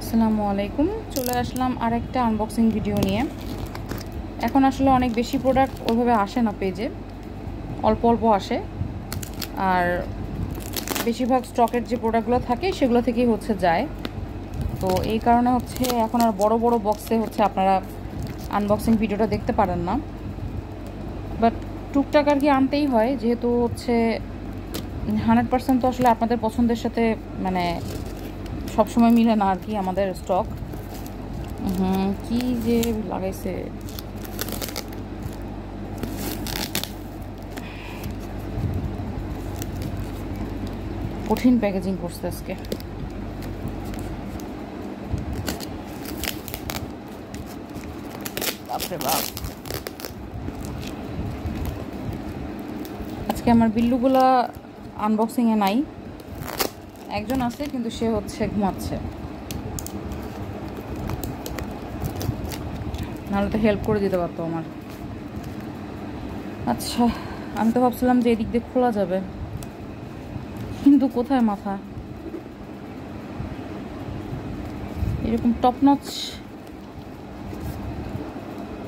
আসসালামু আলাইকুম। চলে আসলাম আরেকটা আনবক্সিং ভিডিও নিয়ে। এখন আসলে অনেক বেশি প্রোডাক্ট ওইভাবে আসে না পেজে, অল্প অল্প আসে। আর বেশিরভাগ স্টকের যে প্রোডাক্টগুলো থাকে সেগুলো থেকেই যায়। তো এই কারণে এখন আর বড় বড় বক্সে আপনারা আনবক্সিং ভিডিওটা দেখতে পারেন না। বাট টুকটাক আর কি আনতেই হয়, যেহেতু 100% তো আসলে আপনাদের পছন্দের সাথে সবসময় মিলে না আর কি আমাদের স্টক। কি যে লাগাইছে, কঠিন প্যাকেজিং করছে আজকে। বাপরে বাপ, আজকে আমার বিল্লুগুলা আনবক্সিংয়ে নাই। একজন আছে কিন্তু সে ঘুমাচ্ছে, নাহলে তো হেল্প করে দিতে পারতো আমার। আচ্ছা, আমি তো ভাবছিলাম যে এদিক দিয়ে খোলা যাবে, কিন্তু কোথায় মাথা। এরকম টপ নচ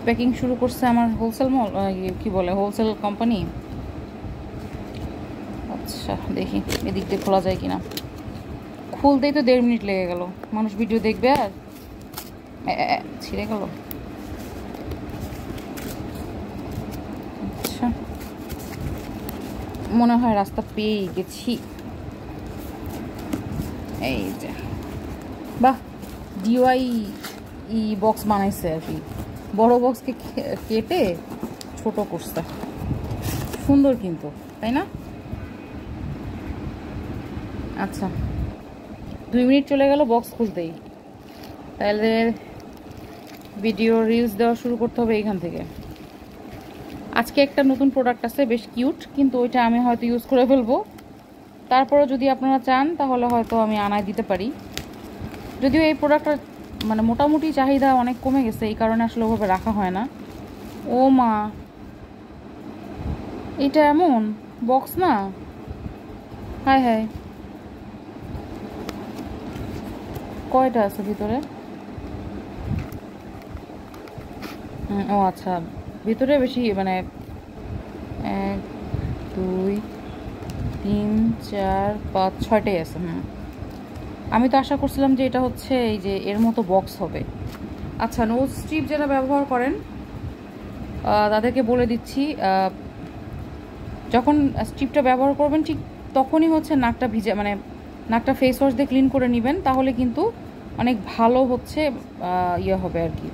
প্যাকিং শুরু করছে আমার হোলসেল মল, কি বলে, হোলসেল কোম্পানি। আচ্ছা দেখি এদিক দিয়ে খোলা যায় কিনা। খুলতেই তো 1.5 মিনিট লেগে গেল। মানুষ ভিডিও দেখবে আর ছিঁড়ে গেল। আচ্ছা, মনে হয় রাস্তা পেয়ে গেছি। এই যে, বাহ, ডিওয়াই বক্স বানাইছে আর কি। বড় বক্সকে কেটে ছোট করছে, সুন্দর কিন্তু, তাই না? আচ্ছা, 2 মিনিট চলে গেল বক্স খুলতেই। তাহলে ভিডিও রিলস দেওয়া শুরু করতে হবে এইখান থেকে। আজকে একটা নতুন প্রোডাক্ট আছে, বেশ কিউট, কিন্তু ওইটা আমি হয়তো ইউজ করে ফেলবো। তারপরে যদি আপনারা চান তাহলে হয়তো আমি আনায় দিতে পারি। যদিও এই প্রোডাক্টটার মোটামুটি চাহিদা অনেক কমে গেছে, এই কারণে আসলে ওভাবে রাখা হয় না। ও মা, এটা এমন বক্স না, হায় হায়। কয়টা আছে ভিতরে? ও আচ্ছা, ভিতরে বেশি 1 2 3 4 5 6টাই আছে। আমি তো আশা করছিলাম যে এটা এই যে এর মতো বক্স হবে। আচ্ছা, নোজ স্ট্রিপ যারা ব্যবহার করেন তাদেরকে বলে দিচ্ছি, যখন স্ট্রিপটা ব্যবহার করবেন ঠিক তখনই নাকটা ভিজে, নাকটা ফেস ওয়াশ দিয়ে ক্লিন করে নেবেন, তাহলে কিন্তু অনেক ভালো ইয়ে হবে আর কি।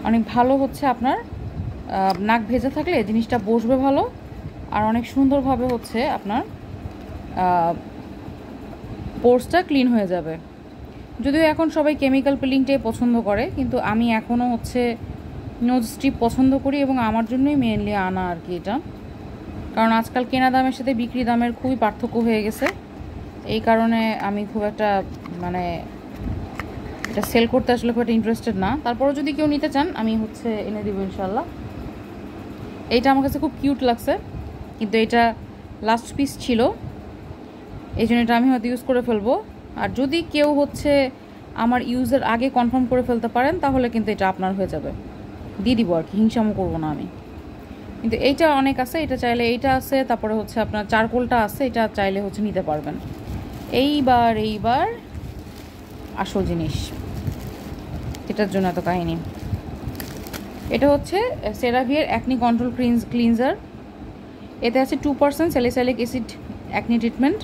অনেক ভালো আপনার নাক ভেজা থাকলে জিনিসটা বসবে ভালো, আর অনেক সুন্দরভাবে আপনার পোর্সটা ক্লিন হয়ে যাবে। যদিও এখন সবাই কেমিক্যাল পিলিংটাই পছন্দ করে, কিন্তু আমি এখনও নোজ স্ট্রিপ পছন্দ করি, এবং আমার জন্যই মেনলি আনা আর কি এটা। কারণ আজকাল কেনা দামের সাথে বিক্রি দামের খুবই পার্থক্য হয়ে গেছে। এই কারণে আমি খুব একটা এটা সেল করতে আসলে খুব একটা ইন্টারেস্টেড না। তারপরেও যদি কেউ নিতে চান আমি এনে দেবো ইনশাল্লাহ। এইটা আমার কাছে খুব কিউট লাগছে, কিন্তু এটা লাস্ট পিস ছিল, এই জন্য এটা আমি হয়তো ইউজ করে ফেলবো। আর যদি কেউ আমার ইউজের আগে কনফার্ম করে ফেলতে পারেন তাহলে কিন্তু এটা আপনার হয়ে যাবে, দিয়ে দিব আর কি, হিংসামো করবো না আমি। কিন্তু এইটা অনেক আছে, এটা চাইলে এইটা আছে, তারপরে আপনার চারকোলটা আছে, এটা চাইলে নিতে পারবেন। এইবার আসল জিনিস, এটার জন্য এত কাহিনী। এটা সেরাভিয়ের অ্যাকনি কন্ট্রোল ক্লিনজার। এতে আছে 2% স্যালিসাইলিক অ্যাসিড অ্যাকনি ট্রিটমেন্ট।